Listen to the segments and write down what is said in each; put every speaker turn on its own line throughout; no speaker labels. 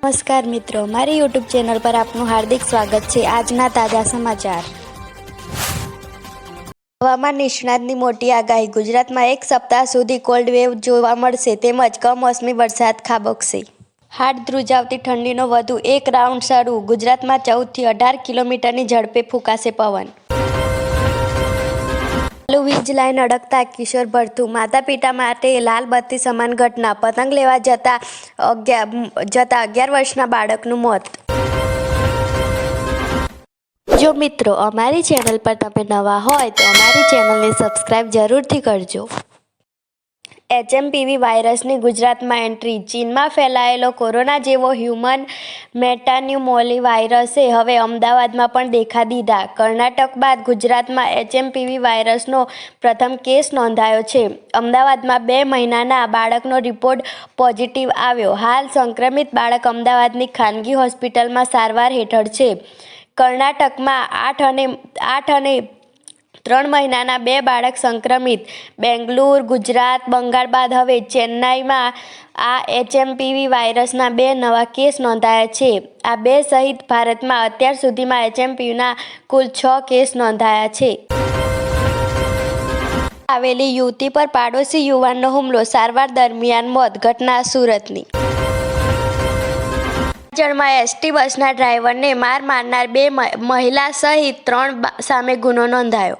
નમસ્કાર મિત્રો, મારી યુટ્યુબ ચેનલ પર આપનું હાર્દિક સ્વાગત છે। આજના તાજા સમાચાર। હવામાન નિષ્ણાતની મોટી આગાહી। ગુજરાતમાં એક સપ્તાહ સુધી કોલ્ડ વેવ જોવા મળશે તેમજ કમોસમી વરસાદ ખાબકશે। હાડ ધ્રુજાવતી ઠંડીનો વધુ એક રાઉન્ડ શરૂ। ગુજરાતમાં 14 થી 18 કિલોમીટરની ઝડપે ફૂંકાશે પવન। ચાલુ વીજ લાઈન અડકતા કિશોર ભડથું। માતા પિતા માટે લાલ બત્તી સમાન ઘટના। પતંગ લેવા જતા 11 વર્ષના બાળકનું મોત। જો મિત્રો અમારી ચેનલ પર તમે નવા હોય તો અમારી ચેનલને સબસ્ક્રાઇબ જરૂરથી કરજો। HMPV વાયરસની ગુજરાતમાં એન્ટ્રી। ચીનમાં ફેલાયેલો કોરોના જેવો હ્યુમન મેટાન્યુમોલી વાયરસે હવે અમદાવાદમાં પણ દેખા દીધા। કર્ણાટક બાદ ગુજરાતમાં HMPV વાયરસનો પ્રથમ કેસ નોંધાયો છે। અમદાવાદમાં 2 મહિનાના બાળકનો રિપોર્ટ પોઝિટિવ આવ્યો। હાલ સંક્રમિત બાળક અમદાવાદની ખાનગી હોસ્પિટલમાં સારવાર હેઠળ છે। કર્ણાટકમાં 8 અને 3 મહિનાના 2 બાળક સંક્રમિત। બેંગ્લુરુ, ગુજરાત, બંગાળ બાદ હવે ચેન્નાઈમાં આ HMPV વાયરસના 2 નવા કેસ નોંધાયા છે। આ 2 સહિત ભારતમાં અત્યાર સુધીમાં HMPVના કુલ 6 કેસ નોંધાયા છે। આવેલી યુવતી પર પાડોશી યુવાનનો હુમલો, સારવાર દરમિયાન મોત। ઘટના સુરતની। જળમાં ST બસના ડ્રાઈવરને માર મારનાર 2 મહિલા સહિત 3 સામે ગુનો નોંધાયો।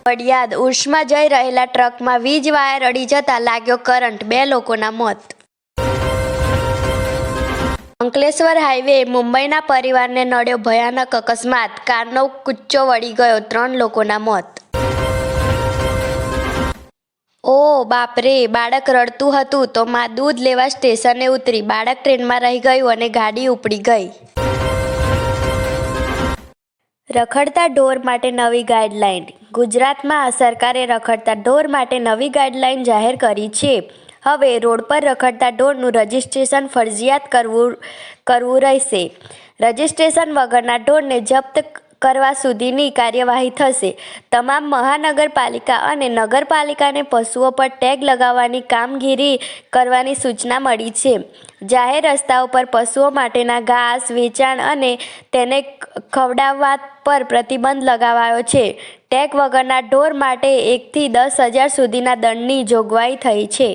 વડિયાદ ઉર્સમાં જઈ રહેલા ટ્રકમાં વીજ વાયર અડી જતા લાગ્યો કરંટ, 2 લોકોના મોત। અંકલેશ્વર હાઈવે મુંબઈના પરિવારને નડ્યો ભયાનક અકસ્માત, કારનો કૂચો વળી ગયો, 3 લોકોના મોત। ઓ બાપરે, બાળક રડતું હતું તો માં દૂધ લેવા સ્ટેશને ઉતરી, બાળક ટ્રેનમાં રહી ગયું અને ગાડી ઉપડી ગઈ। રખડતા ઢોર માટે નવી ગાઈડલાઈન। ગુજરાતમાં સરકારે રખડતા ઢોર માટે નવી ગાઈડલાઈન જાહેર કરી છે। હવે રોડ પર રખડતા ઢોરનું રજીસ્ટ્રેશન ફરજિયાત કરવું રહેશે। રજીસ્ટ્રેશન વગરના ઢોરને જપ્ત કરવા સુધીની કાર્યવાહી થશે। તમામ મહાનગરપાલિકા અને નગરપાલિકાને પશુઓ પર ટેગ લગાવવાની કામગીરી કરવાની સૂચના મળી છે। જાહેર રસ્તાઓ પર પશુઓ માટેના ઘાસ વેચાણ અને તેને ખવડાવવા પર પ્રતિબંધ લગાવાયો છે। ટેગ વગરના ઢોર માટે 1 થી 10,000 સુધીના દંડની જોગવાઈ થઈ છે।